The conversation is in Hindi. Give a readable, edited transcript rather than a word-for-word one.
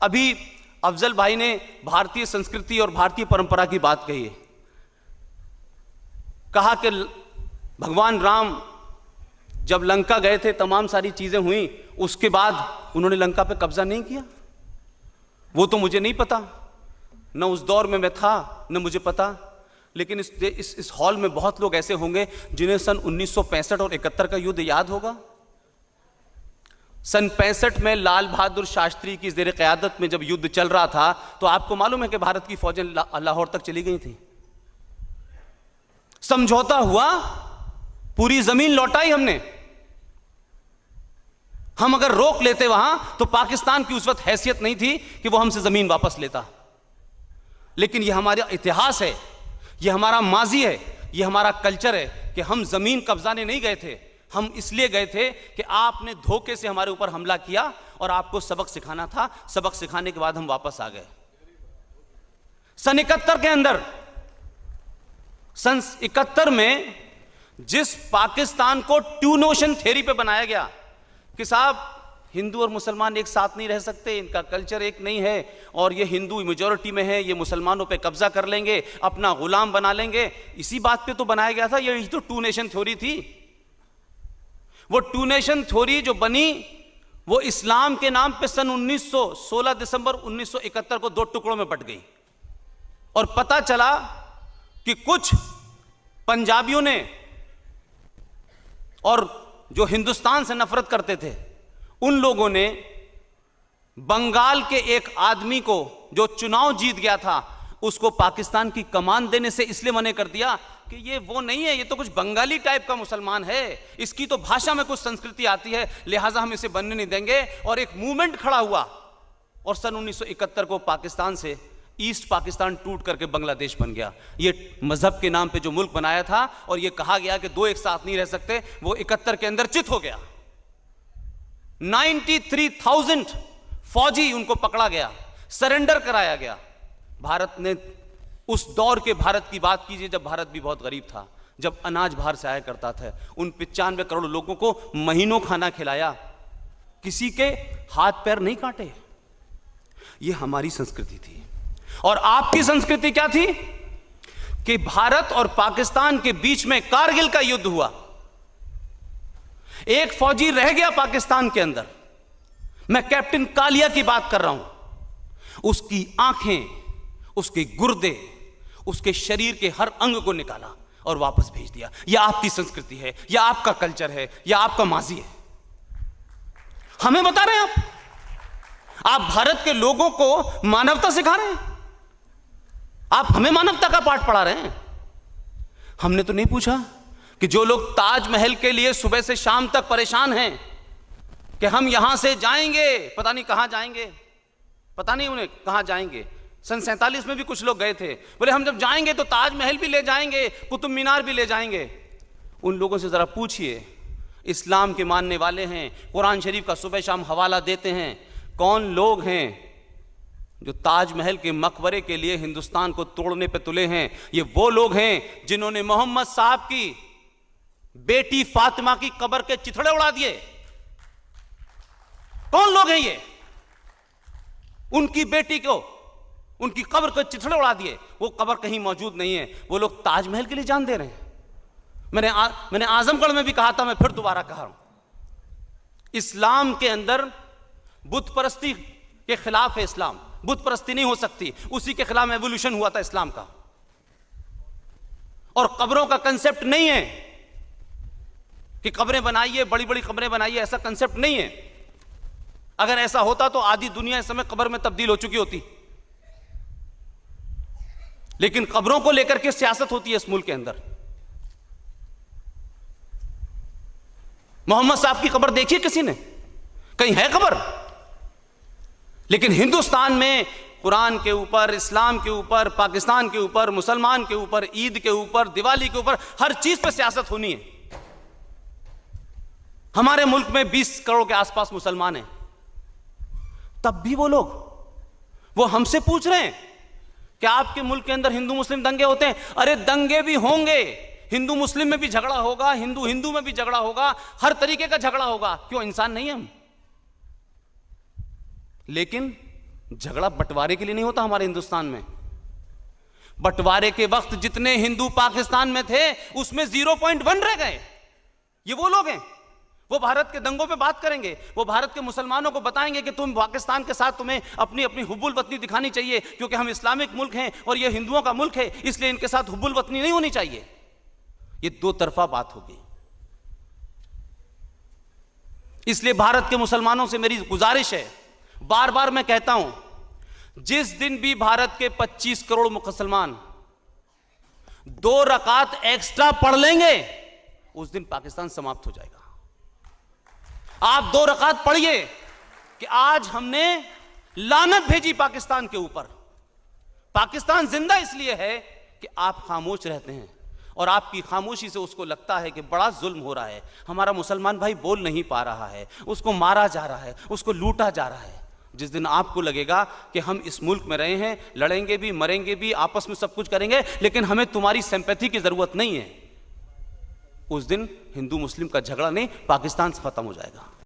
अभी अफजल भाई ने भारतीय संस्कृति और भारतीय परंपरा की बात कही है। कहा कि भगवान राम जब लंका गए थे, तमाम सारी चीजें हुई, उसके बाद उन्होंने लंका पे कब्जा नहीं किया। वो तो मुझे नहीं पता, न उस दौर में मैं था, न मुझे पता। लेकिन इस हॉल में बहुत लोग ऐसे होंगे जिन्हें सन 1965 और 71 का युद्ध याद होगा। सन 65 में लाल बहादुर शास्त्री की ज़ेर क़यादत में जब युद्ध चल रहा था, तो आपको मालूम है कि भारत की फौजें लाहौर तक चली गई थी। समझौता हुआ, पूरी जमीन लौटाई हमने। हम अगर रोक लेते वहां, तो पाकिस्तान की उस वक्त हैसियत नहीं थी कि वो हमसे जमीन वापस लेता। लेकिन यह हमारा इतिहास है, यह हमारा माजी है, यह हमारा कल्चर है कि हम जमीन कब्जाने नहीं गए थे। हम इसलिए गए थे कि आपने धोखे से हमारे ऊपर हमला किया और आपको सबक सिखाना था। सबक सिखाने के बाद हम वापस आ गए। सन 71 के अंदर, सन 71 में जिस पाकिस्तान को टू नेशन थ्योरी पे बनाया गया कि साहब हिंदू और मुसलमान एक साथ नहीं रह सकते, इनका कल्चर एक नहीं है, और ये हिंदू मेजॉरिटी में है, ये मुसलमानों पे कब्जा कर लेंगे, अपना गुलाम बना लेंगे, इसी बात पे तो बनाया गया था। ये तो टू नेशन थ्योरी थी। वो टू नेशन थ्योरी जो बनी, वो इस्लाम के नाम पे सन 16 दिसंबर 1971 को 2 टुकड़ों में बंट गई। और पता चला कि कुछ पंजाबियों ने, और जो हिंदुस्तान से नफरत करते थे, उन लोगों ने बंगाल के एक आदमी को जो चुनाव जीत गया था, उसको पाकिस्तान की कमान देने से इसलिए मना कर दिया कि ये वो नहीं है, ये तो कुछ बंगाली टाइप का मुसलमान है, इसकी तो भाषा में कुछ संस्कृति आती है, लिहाजा हम इसे बनने नहीं देंगे। और एक मूवमेंट खड़ा हुआ और सन 1971 को पाकिस्तान से ईस्ट पाकिस्तान टूट करके बांग्लादेश बन गया। ये मजहब के नाम पे जो मुल्क बनाया था और ये कहा गया कि दो एक साथ नहीं रह सकते, वो 71 के अंदर चित हो गया। 93,000 फौजी उनको पकड़ा गया, सरेंडर कराया गया। भारत ने उस दौर के भारत की बात कीजिए जब भारत भी बहुत गरीब था, जब अनाज बाहर से आया करता था। उन 95 करोड़ लोगों को महीनों खाना खिलाया, किसी के हाथ पैर नहीं काटे। ये हमारी संस्कृति थी। और आपकी संस्कृति क्या थी कि भारत और पाकिस्तान के बीच में कारगिल का युद्ध हुआ, एक फौजी रह गया पाकिस्तान के अंदर। मैं कैप्टन कालिया की बात कर रहा हूं। उसकी आंखें, उसके गुर्दे, उसके शरीर के हर अंग को निकाला और वापस भेज दिया। यह आपकी संस्कृति है, यह आपका कल्चर है, यह आपका माजी है। हमें बता रहे हैं आप भारत के लोगों को मानवता सिखा रहे हैं। आप हमें मानवता का पाठ पढ़ा रहे हैं। हमने तो नहीं पूछा कि जो लोग ताजमहल के लिए सुबह से शाम तक परेशान हैं कि हम यहां से जाएंगे, पता नहीं कहां जाएंगे, पता नहीं उन्हें कहां जाएंगे। सन 47 में भी कुछ लोग गए थे, बोले हम जब जाएंगे तो ताजमहल भी ले जाएंगे, कुतुब मीनार भी ले जाएंगे। उन लोगों से जरा पूछिए, इस्लाम के मानने वाले हैं, कुरान शरीफ का सुबह शाम हवाला देते हैं, कौन लोग हैं जो ताजमहल के मकबरे के लिए हिंदुस्तान को तोड़ने पे तुले हैं? ये वो लोग हैं जिन्होंने मोहम्मद साहब की बेटी फातिमा की कब्र के चिथड़े उड़ा दिए। कौन लोग हैं ये? उनकी बेटी को, उनकी कब्र के चिथड़े उड़ा दिए। वो कब्र कहीं मौजूद नहीं है, वो लोग ताजमहल के लिए जान दे रहे हैं। मैंने आजमगढ़ में भी कहा था, मैं फिर दोबारा कह रहा हूं, इस्लाम के अंदर बुत परस्ती के खिलाफ है। इस्लाम बुत परस्ती नहीं हो सकती, उसी के खिलाफ एवोल्यूशन हुआ था इस्लाम का। और कब्रों का कंसेप्ट नहीं है कि कब्रें बनाइए, बड़ी बड़ी कब्रें बनाइए, ऐसा कंसेप्ट नहीं है। अगर ऐसा होता तो आधी दुनिया इस समय कब्र में तब्दील हो चुकी होती। लेकिन कब्रों को लेकर के सियासत होती है इस मुल्क के अंदर। मोहम्मद साहब की कब्र देखिए किसी ने? कहीं है कब्र? लेकिन हिंदुस्तान में कुरान के ऊपर, इस्लाम के ऊपर, पाकिस्तान के ऊपर, मुसलमान के ऊपर, ईद के ऊपर, दिवाली के ऊपर, हर चीज पर सियासत होनी है। हमारे मुल्क में 20 करोड़ के आसपास मुसलमान हैं, तब भी वो लोग वो हमसे पूछ रहे हैं कि आपके मुल्क के अंदर हिंदू मुस्लिम दंगे होते हैं। अरे दंगे भी होंगे, हिंदू मुस्लिम में भी झगड़ा होगा, हिंदू हिंदू में भी झगड़ा होगा, हर तरीके का झगड़ा होगा। क्यों, इंसान नहीं हम? लेकिन झगड़ा बंटवारे के लिए नहीं होता हमारे हिंदुस्तान में। बंटवारे के वक्त जितने हिंदू पाकिस्तान में थे उसमें 0.1 रह गए। ये वो लोग हैं, वो भारत के दंगों पे बात करेंगे, वो भारत के मुसलमानों को बताएंगे कि तुम पाकिस्तान के साथ तुम्हें अपनी अपनी हुब्बुल वतनी दिखानी चाहिए, क्योंकि हम इस्लामिक मुल्क हैं और ये हिंदुओं का मुल्क है, इसलिए इनके साथ हुब्बुल वतनी नहीं होनी चाहिए। ये दो तरफा बात होगी। इसलिए भारत के मुसलमानों से मेरी गुजारिश है, बार बार मैं कहता हूं, जिस दिन भी भारत के 25 करोड़ मुसलमान 2 रकात एक्स्ट्रा पढ़ लेंगे उस दिन पाकिस्तान समाप्त हो जाएगा। आप 2 रकात पढ़िए कि आज हमने लानत भेजी पाकिस्तान के ऊपर। पाकिस्तान जिंदा इसलिए है कि आप खामोश रहते हैं और आपकी खामोशी से उसको लगता है कि बड़ा जुल्म हो रहा है, हमारा मुसलमान भाई बोल नहीं पा रहा है, उसको मारा जा रहा है, उसको लूटा जा रहा है। जिस दिन आपको लगेगा कि हम इस मुल्क में रहे हैं, लड़ेंगे भी, मरेंगे भी, आपस में सब कुछ करेंगे, लेकिन हमें तुम्हारी सिंपैथी की जरूरत नहीं है, उस दिन हिंदू मुस्लिम का झगड़ा नहीं, पाकिस्तान से खत्म हो जाएगा।